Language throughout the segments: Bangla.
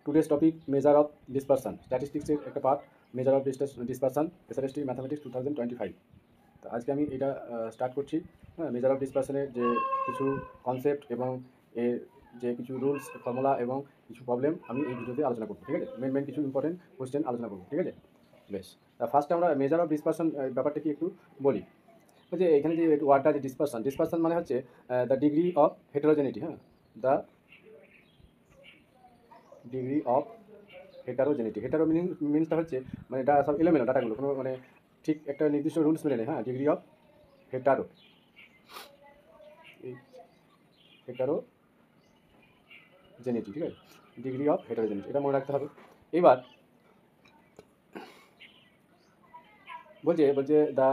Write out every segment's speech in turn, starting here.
Today's topic measure of dispersion, স্ট্যাটিস্টিক্সের একটা part, measure of dispersion, SRST mathematics 2025। তো আজকে আমি এটা স্টার্ট করছি। হ্যাঁ, মেজার অফ ডিসপারশনের যে কিছু কনসেপ্ট এবং এর যে কিছু রুলস, ফর্মুলা এবং কিছু প্রবলেম আমি এই ভিডিওতে আলোচনা করবো, ঠিক আছে। মেন কিছু ইম্পর্টেন্ট কোয়েশ্চেন আলোচনা করবো, ঠিক আছে। বেশ, ফার্স্ট আমরা মেজার অফ ডিসপারশন ব্যাপারটা কি একটু বলি। ওই যে এখানে যে ওয়ার্ডটা যে ডিসপারশন মানে হচ্ছে দ্য ডিগ্রি অফ হেটারোজেনিটি। হ্যাঁ, the degree of heterogeneity. Hetero মিনসটা হচ্ছে মানে এটা সব এলোমেলো ডাটাগুলো, কোনো মানে ঠিক একটা নির্দিষ্ট রুলস মেনে নেই। হ্যাঁ, ডিগ্রি অফ হেটারো, এই হেটারোজেনিটি, ঠিক আছে, ডিগ্রি অফ হেটারোজেনিটি, এটা মনে রাখতে হবে। এবার বলছে the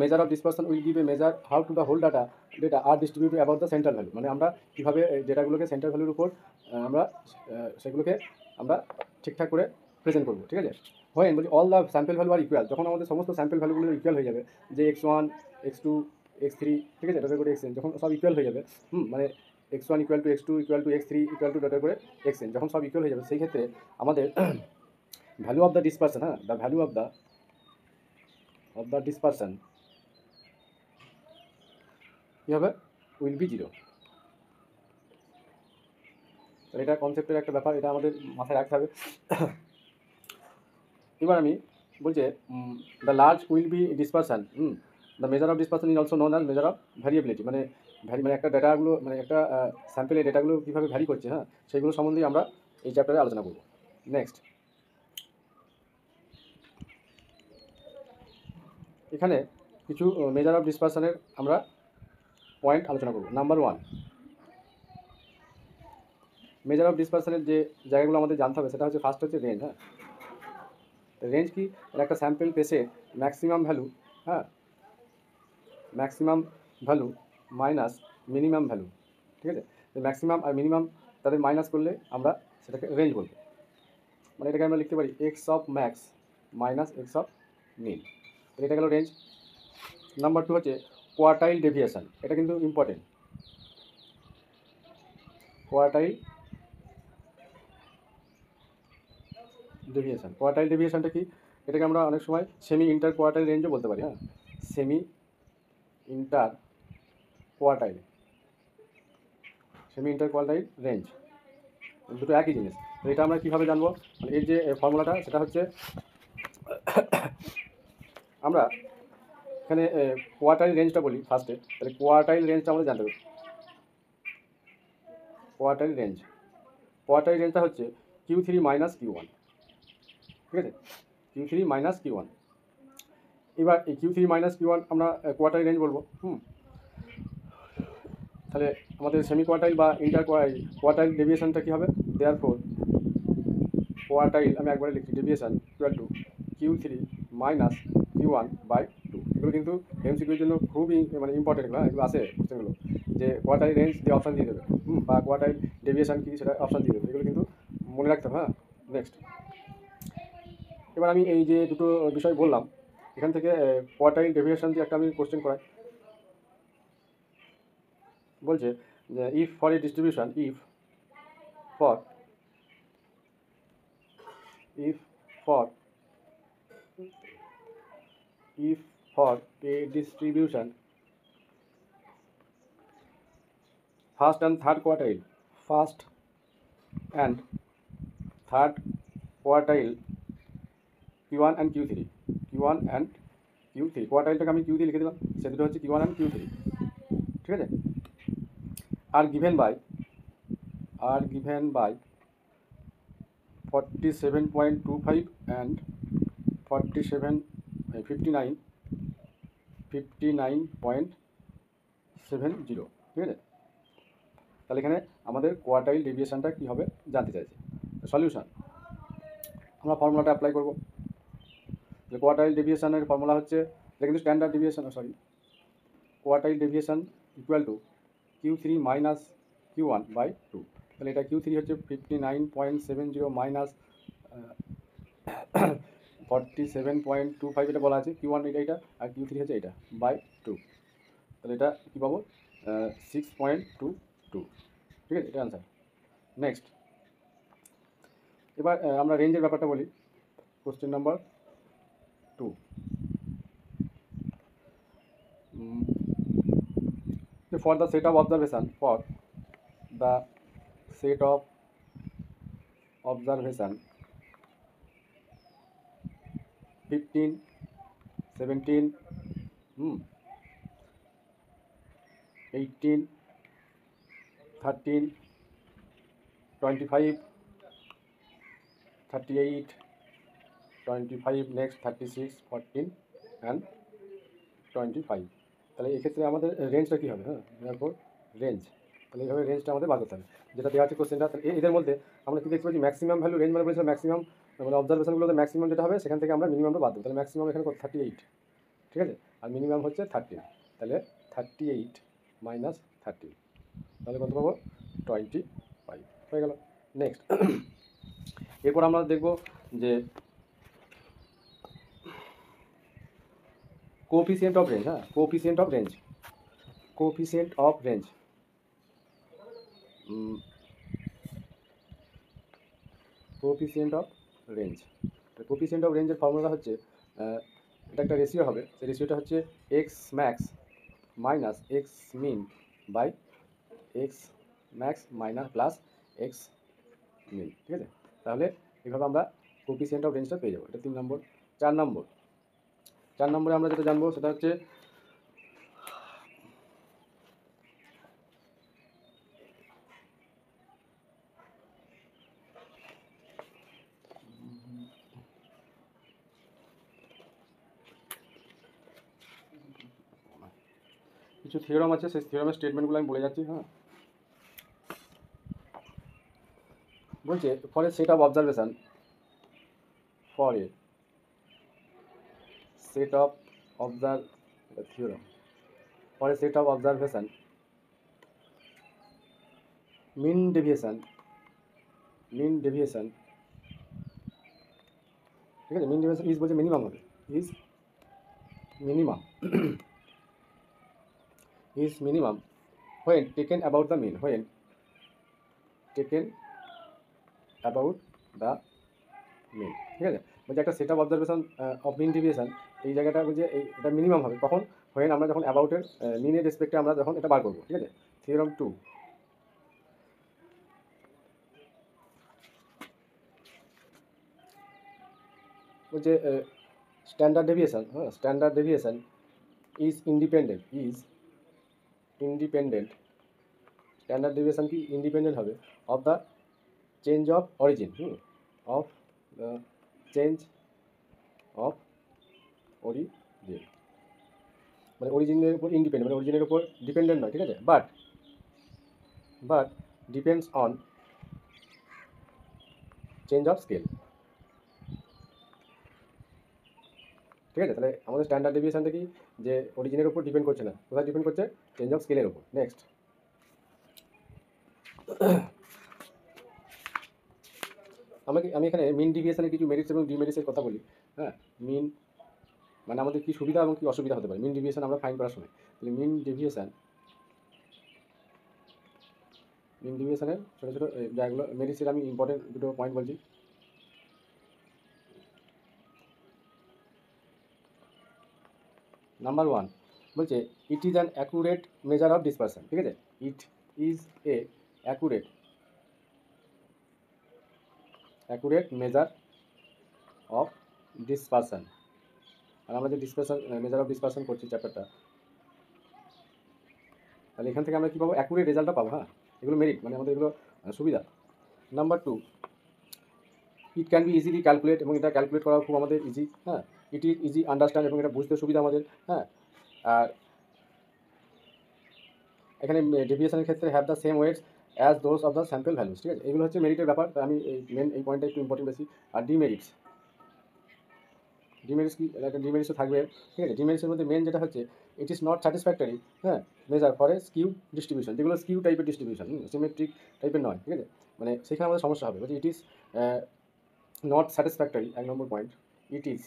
measure of dispersion will give a measure how to the whole data are distributed about the central value. মানে আমরা কীভাবে ডেটাগুলোকে সেন্ট্রাল ভ্যালুর উপর আমরা সেগুলোকে আমরা ঠিকঠাক করে প্রেজেন্ট করবো, ঠিক আছে। হয় বলছি all the sample value are equal, যখন আমাদের সমস্ত স্যাম্পল ভ্যালুগুলো ইকুয়াল হয়ে যাবে, যে x1 x2 x3, ঠিক আছে, ডটের করে xn, যখন সব ইকুয়াল হয়ে যাবে, মানে x1 equal to x2 equal to x3 equal to ডটের করে xn, যখন সব ইকুয়াল হয়ে যাবে, সেই ক্ষেত্রে আমাদের ভ্যালু অফ দ্য ডিসপারশন, হ্যাঁ, the value of the dispersion কী হবে, উইল বি 0। তাহলে এটা কনসেপ্টের একটা ব্যাপার, এটা আমাদের মাথায় রাখতে হবে। এবার আমি বলছে the large will be dispersion, the measure of dispersion is also known as measure of variability. মানে মানে একটা ডেটাগুলো, মানে একটা স্যাম্পেলের ডেটাগুলো কীভাবে ভ্যারি করছে, হ্যাঁ, সেইগুলো সম্বন্ধে আমরা এই চ্যাপ্টারে আলোচনা করব। নেক্সট, এখানে কিছু মেজার অফ ডিসপারশনের আমরা পয়েন্ট আলোচনা করব। নাম্বার 1, মেজার অফ ডিসপারশনের যে জায়গাগুলো আমাদের জানতে হবে সেটা হচ্ছে ফার্স্ট হচ্ছে রেঞ্জ। হ্যাঁ, রেঞ্জ কি, একটা স্যাম্পল পেসে ম্যাক্সিমাম ভ্যালু, হ্যাঁ, maximum value minus minimum value, ঠিক আছে। ম্যাক্সিমাম আর মিনিমাম তাদের মাইনাস করলে আমরা সেটাকে রেঞ্জ বলবো। মানে এটাকে আমরা লিখতে পারি x of max minus x of min, এটা গেল রেঞ্জ। নাম্বার 2 হচ্ছে কোয়ার্টাইল ডেভিয়েশন, এটা কিন্তু ইম্পর্টেন্ট। কোয়ার্টাইল ডেভিয়েশনটা কি, এটাকে আমরা অনেক সময় সেমি ইন্টার কোয়ার্টাইল রেঞ্জও বলতে পারি। হ্যাঁ, সেমি ইন্টার কোয়ার্টাইল রেঞ্জ, দুটো একই জিনিস। তো এটা আমরা কীভাবে জানবো, মানে এর যে ফর্মুলাটা সেটা হচ্ছে আমরা এখানে কোয়ার্টাইল রেঞ্জটা বলি ফার্স্টে, তাহলে কোয়ার্টাইল রেঞ্জটা আমাদের জানতে হবে। কোয়ার্টাইল রেঞ্জটা হচ্ছে Q3 মাইনাস Q1, ঠিক আছে, Q3 মাইনাস Q1। এবার এই Q3 মাইনাস Q1 আমরা কোয়ার্টাইল রেঞ্জ বলবো। তাহলে আমাদের সেমি কোয়ার্টাইল বা ইন্টার কোয়ার্টাইল ডেভিয়েশনটা কী হবে, দেয়ারফর কোয়ার্টাইল আমি একবারে লিখছি, deviation equal to Q3 minus Q1 by 2। এগুলো কিন্তু এমসিকিউর জন্য খুবই মানে ইম্পর্টেন্ট, না এগুলো আসে কোশ্চেনগুলো, যে কোয়ার্টাইল রেঞ্জ দিয়ে অপশান দিয়ে দেবে, বা কোয়ার্টাইল ডেভিয়েশন কী সেটা অপশান দিয়ে দেবে, এগুলো কিন্তু মনে রাখতে হবে। হ্যাঁ, নেক্সট, এবার আমি এই যে দুটো বিষয় বললাম, এখান থেকে কোয়ার্টাইল ডেভিয়েশন দিয়ে একটা আমি কোশ্চেন করাই। বলছে যে if for a distribution, for a distribution first and third quartile Q1 and Q3, কোয়ার্টাইলটাকে আমি Q দিয়ে লিখে দিলাম, সে দুটো হচ্ছে Q1 and Q3, ঠিক আছে। আর গিভেন বাই 47.25 and 59.70, ঠিক আছে। তাহলে এখানে আমাদের কোয়ার্টাইল ডেভিয়েশনটা কী হবে জানতে চাইছে। সলিউশন, আমরা ফর্মুলাটা অ্যাপ্লাই করব। কোয়ার্টাইল ডেভিয়েশনের ফর্মুলা হচ্ছে, এটা কিন্তু standard deviation, quartile deviation equal to Q3 minus Q1 by 2। তাহলে এটা Q3 হচ্ছে 59.70 মাইনাস 47.25, এটা বলা আছে। Q1 এটা আর Q3 হচ্ছে এটা বাই 2, তাহলে এটা কী পাবো 6.22, ঠিক আছে, এটা অ্যান্সার। নেক্সট, এবার আমরা রেঞ্জের ব্যাপারটা বলি। Question number 2, for the set of observation, for the set of observation 15, 17, 18, 13, 25, 38, 25, next 36, 14 and 25। তাহলে এক্ষেত্রে আমাদের রেঞ্জটা কী হবে? হ্যাঁ, তারপর রেঞ্জ, তাহলে এইভাবে রেঞ্জটা আমাদের বাজাতে হবে, যেটা দেওয়া আছে কোশ্চেনটা। তাহলে এদের মধ্যে আমরা কী দেখতে পাচ্ছি, ম্যাক্সিমাম ভ্যালু, রেঞ্জ মানে বলেছিলাম ম্যাক্সিমাম, মানে অবজারভেশনগুলোতে ম্যাক্সিমাম যেটা হবে সেখান থেকে আমরা মিনিমামটা বাদ দেবো। তাহলে ম্যাক্সিমাম এখানে 38, ঠিক আছে, আর মিনিমাম হচ্ছে 13, তাহলে 38 মাইনাস 13, তাহলে কত পাবো? 25 হয়ে গেল। নেক্সট এরপর আমরা দেখব যে কোএফিসিয়েন্ট অফ রেঞ্জ। হ্যাঁ, coefficient of range, coefficient of range, coefficient of range. Coefficient of রেঞ্জের ফর্মুলা হচ্ছে, এটা একটা রেশিও হবে, সেই রেশিওটা হচ্ছে x max minus x min by x max minus plus x min, ঠিক আছে। তাহলে এইভাবে আমরা কোএফিসিয়েন্ট অফ রেঞ্জটা পেয়ে যাবো। এটা 3 নম্বর। 4 নম্বরে আমরা যেটা জানবো সেটা হচ্ছে কিছু থিওরাম আছে, সেই থিওরামের স্টেটমেন্টগুলো আমি বলে যাচ্ছি। হ্যাঁ, বলছে for a set of observation, for a set of theorem, for a set of observation mean deviation, ঠিক আছে, মিন ডেভিয়েশন ইজ বলছে মিনিমাম হবে, is minimum is minimum when taken about the mean, when taken about the mean, ঠিক আছে। বলছে একটা set of observation of mean deviation, এই জায়গাটা বলছে এটা মিনিমাম হবে কখন? when আমরা যখন অ্যাবাউটের মিনের রেসপেক্টে আমরা যখন এটা বার করবো, ঠিক আছে। থিওরাম 2, বলছে স্ট্যান্ডার্ড ডেভিয়েশন, হ্যাঁ, standard deviation is independent, standard deviation কি ইন্ডিপেন্ডেন্ট হবে of the change of origin, of the change of origin, মানে অরিজিনের উপর ইন্ডিপেন্ডেন্ট, মানে অরিজিনের উপর ডিপেন্ডেন্ট নয়, ঠিক আছে। But depends on change of scale, ঠিক আছে। তাহলে আমাদের স্ট্যান্ডার্ড ডেভিয়েশনটা কি, যে অরিজিনের উপর ডিপেন্ড করছে না, কোথায় ডিপেন্ড করছে? চেঞ্জ অফ স্কেলের উপর। নেক্সট আমি এখানে মিন ডিভিয়েশনের কিছু মেরিটস এবং ডিমেরিটসের কথা বলি। হ্যাঁ, মিন মানে আমাদের কী সুবিধা এবং কী অসুবিধা হতে পারে মিন ডিভিয়েশন আমরা ফাইন্ড করার সময়। তাহলে মিন ডিভিয়েশনের ছোটো ছোটো জায়গাগুলো মেরিটসের আমি ইম্পর্টেন্ট দুটো পয়েন্ট বলছি। নাম্বার 1 বলছে it is an accurate measure of dispersion, ঠিক আছে। It is a accurate measure of dispersion. আর আমরা যে মেজার অফ ডিসপারশন করছি চ্যাপ্টারটা, তাহলে এখান থেকে আমরা কী পাবো? অ্যাকুরেট রেজাল্টটা পাবো। হ্যাঁ, এগুলো মেরিট, মানে আমাদের এগুলো সুবিধা। Number 2, it can be easily calculate, এবং এটা ক্যালকুলেট করা খুব আমাদের ইজি। হ্যাঁ, ইট ইজ ইজি আন্ডারস্ট্যান্ড, এবং এটা বুঝতে সুবিধা আমাদের। হ্যাঁ, আর এখানে ডেভিয়েশনের ক্ষেত্রে have the same weights as those of the sample values, ঠিক আছে। এগুলো হচ্ছে মেরিটের ব্যাপার, আমি এই পয়েন্টটা একটু ইম্পর্টেন্ট বেশি। আর ডিমেরিটস কি, একটা ডিমেরিটসও থাকবে, ঠিক আছে। ডিমেরিটসের মধ্যে মেন যেটা হচ্ছে, ইট ইজ নট স্যাটিসফ্যাক্টরি, হ্যাঁ, measure for a skew distribution, যেগুলো স্কিউ টাইপের ডিস্ট্রিবিউশন, সিমেট্রিক টাইপের নয়, ঠিক আছে। মানে সেখানে আমাদের সমস্যা হবে। বলছে it is not satisfactory, 1 number point, it is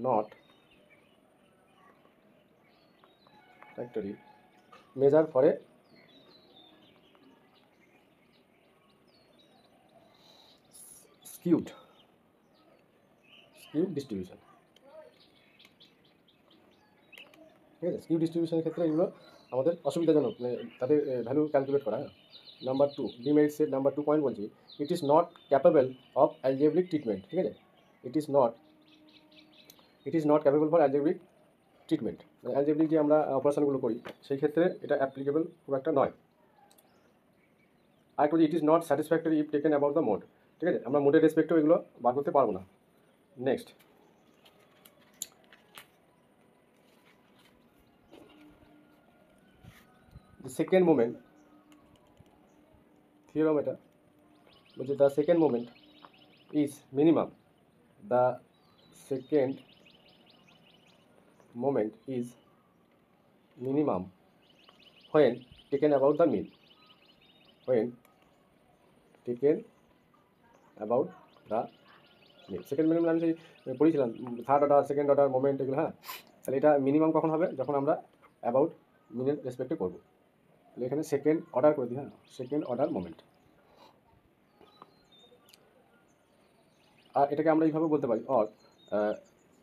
not factory measure for a skewed distribution, ঠিক আছে। স্কিউ ডিস্ট্রিবিউশনের ক্ষেত্রে এগুলো আমাদের অসুবিধাজনক, মানে তাদের ভ্যালু ক্যালকুলেট করা। Number 2 demerit set number 2 point বলছি, it is not capable of algebraic treatment, ঠিক আছে। It is not capable for algebraic treatment, মানে অ্যালজেব্রিক যে আমরা অপারেশনগুলো করি সেই ক্ষেত্রে এটা অ্যাপ্লিকেবল খুব একটা নয়। আর একটু ইট is not satisfactory if taken about the mode, ঠিক আছে, আমরা মোডের রেসপেক্টেও এগুলো বার করতে পারবো না। Next, the second moment theorem এটা বলছে the second moment is minimum, the second moment is minimum when taken about the mean, when taken about the mean। Second minimum আমি সেই পড়েছিলাম third order second order moment এগুলো, হ্যাঁ। তাহলে এটা মিনিমাম কখন হবে, যখন আমরা অ্যাবাউট মিনের রেসপেক্টে করবো। তাহলে এখানে সেকেন্ড অর্ডার করে দিই, হ্যাঁ, সেকেন্ড অর্ডার মোমেন্ট। আর এটাকে আমরা এইভাবে বলতে পারি or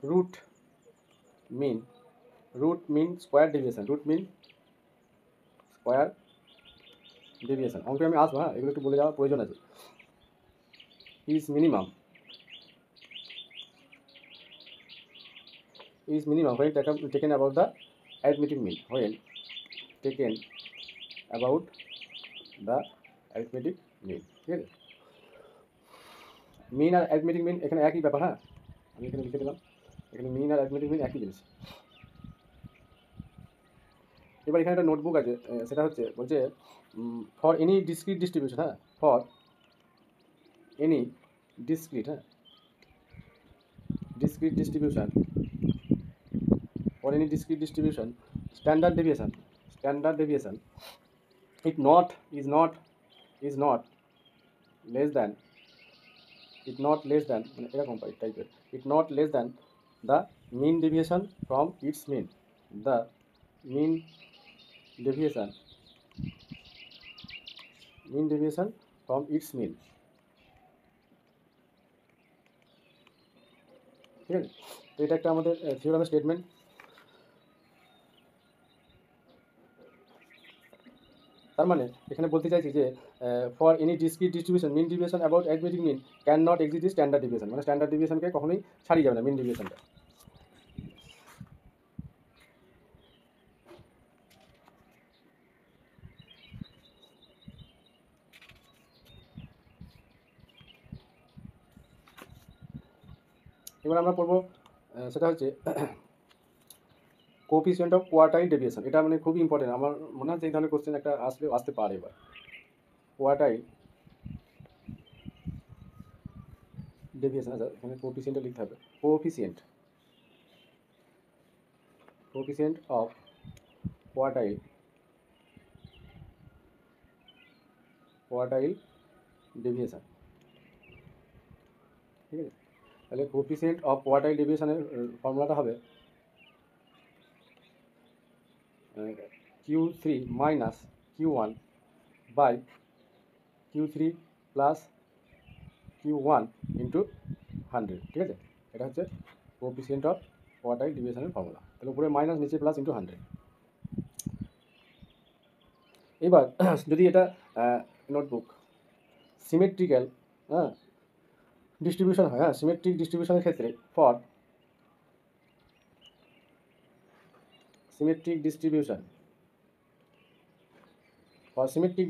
root mean square deviation, root mean square deviation. অঙ্কে আমি আসবো, হ্যাঁ, এগুলো একটু বলে যাওয়ার প্রয়োজন আছে। Is minimum when taken about the arithmetic mean, when taken about the arithmetic mean, ঠিক আছে। মিন আর অ্যারিথমেটিক মিন এখানে একই ব্যাপার, হ্যাঁ, আমি এখানে লিখে দিলাম, এখানে মিন আর অ্যারিথমেটিক মিন একই জিনিস। এবার এখানে একটা নোটবুক আছে, সেটা হচ্ছে বলছে ফর এনি ডিসক্রিট ডিস্ট্রিবিউশন, হ্যাঁ, ফর এনি ডিসক্রিট, হ্যাঁ, discrete distribution, for any discrete distribution, standard deviation is not less than মানে এরকম টাইপের, it not less than the mean deviation from its mean, the mean deviation from its mean, ঠিক আছে। তো এটা একটা আমাদের থিওরামের স্টেটমেন্ট। তার মানে এখানে বলতে চাইছি যে for any discrete distribution mean deviation about arithmetic mean can not exist standard deviation, মানে স্ট্যান্ডার্ড ডিভিয়েশনকে কখনোই ছাড়িয়ে যাবে না মিন ডিভিয়েশনটা। এবার আমরা পড়বো সেটা হচ্ছে কোএফিসিয়েন্ট অফ কোয়ার্টাইল ডেভিয়েশন। এটা মানে খুবই ইম্পর্টেন্ট, আমার মনে হচ্ছে এই ধরনের কোশ্চেন একটা আসতে পারে। এবার কোয়ার্টাইল ডেভিয়েশন, আচ্ছা এখানে কোএফিসিয়েন্টটা লিখতে হবে, কোএফিসিয়েন্ট অফ কোয়ার্টাইল ডেভিয়েশন, ঠিক আছে। তাহলে কোএফিসিয়েন্ট অফ কোয়ার্টাইল ডেভিয়েশনের ফর্মুলাটা হবে Q3 minus Q1 by Q3 plus Q1 into 100, ঠিক আছে। এটা হচ্ছে কোএফিসিয়েন্ট অফ কোয়ার্টাইল ডেভিয়েশনের ফর্মুলা। তাহলে উপরে মাইনাস নিচে প্লাস ইন্টু 100। এবার যদি এটা নোটবুক সিমেট্রিক্যাল, হ্যাঁ, ডিস্ট্রিবিউশন হয়, হ্যাঁ, সিমেট্রিক ডিস্ট্রিবিউশনের ক্ষেত্রে for symmetric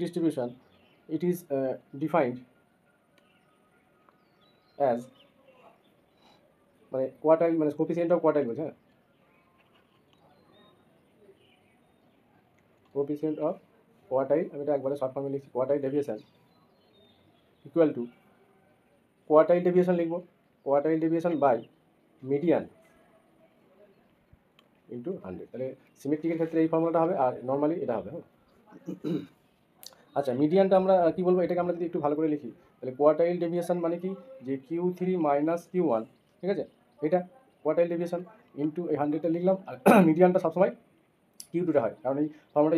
distribution it is defined as মানে কোয়ার্টাইল মানে কোএফিসিয়েন্ট অফ কোয়ার্টাইল বলছে, হ্যাঁ, কোএফিসিয়েন্ট অফ কোয়ার্টাইল, আমি এটা একবারে শর্ট ফর্মে লিখছি, quartile deviation equal to quartile deviation লিখবো, quartile deviation by median into 100। তাহলে সিমেট্রিকের ক্ষেত্রে এই ফর্মুলাটা হবে, আর নর্মালি এটা হবে, হ্যাঁ। আচ্ছা মিডিয়ানটা আমরা কি বলবো, এটাকে আমরা যদি একটু ভালো করে লিখি তাহলে কোয়ার্টাইল ডেভিয়েশন মানে কি, যে Q3 মাইনাস Q1, ঠিক আছে, এটা কোয়ার্টাইল ডেভিয়েশন ইন্টু এই 100টা লিখলাম। আর মিডিয়ানটা সবসময় Q2টা হয়, কারণ এই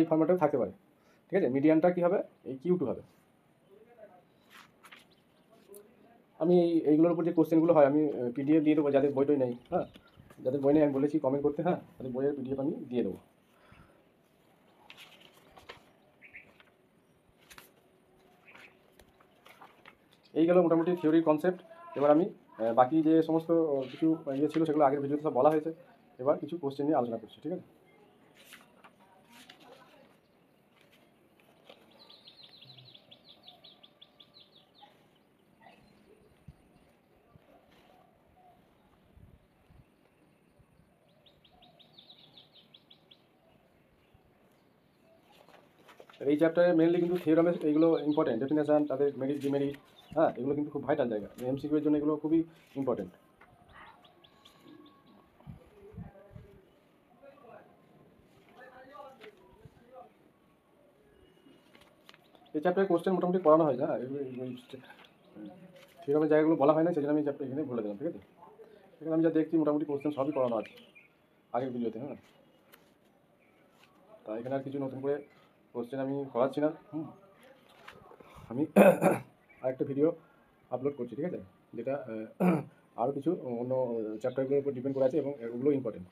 ফর্মুলাটাও থাকতে পারে, ঠিক আছে। মিডিয়ানটা কী হবে, এই Q2 হবে। আমি এইগুলোর উপর যে কোশ্চেনগুলো হয় আমি পিডিএফ দিয়ে দেবো, যাদের বইটই নেই। হ্যাঁ, যাদের বই নেই আমি বলেছি কমেন্ট করতে, হ্যাঁ, তাদের বইয়ের পিডিএফ আমি দিয়ে দেবো। এই গেল মোটামুটি থিওরি কনসেপ্ট। এবার আমি বাকি যে সমস্ত কিছু ইয়ে ছিল সেগুলো আগের ভিডিওতে সব বলা হয়েছে, এবার কিছু কোশ্চেন নিয়ে আলোচনা করছি, ঠিক আছে? এই চ্যাপ্টারে মেনলি কিন্তু থিওরামের এইগুলো ইম্পর্টেন্ট, ডেফিনেশন, তাদের মেরিট ডিমেরিট, হ্যাঁ, এগুলো কিন্তু খুব ভাইটাল জায়গা, এমসিকিউ এর জন্য এগুলো খুবই ইম্পর্টেন্ট। এই চ্যাপ্টারে কোশ্চেন মোটামুটি পড়ানো হয়, হ্যাঁ, থিওরামের জায়গাগুলো বলা হয় না, সেই জন্য আমি চ্যাপ্টার এখানে বলে দিলাম, ঠিক আছে? এখানে আমি যা দেখছি মোটামুটি কোশ্চেন সবই পড়ানো আছে আগের ভিডিওতে, হ্যাঁ। তা এখানে আর কিছু নতুন করে কোশ্চেন আমি করাচ্ছি না। আমি আরেকটা ভিডিও আপলোড করছি, ঠিক আছে, যেটা আরও কিছু অন্য চ্যাপ্টারগুলোর উপর ডিপেন্ড করে আছে এবং ওগুলো ইম্পর্টেন্ট।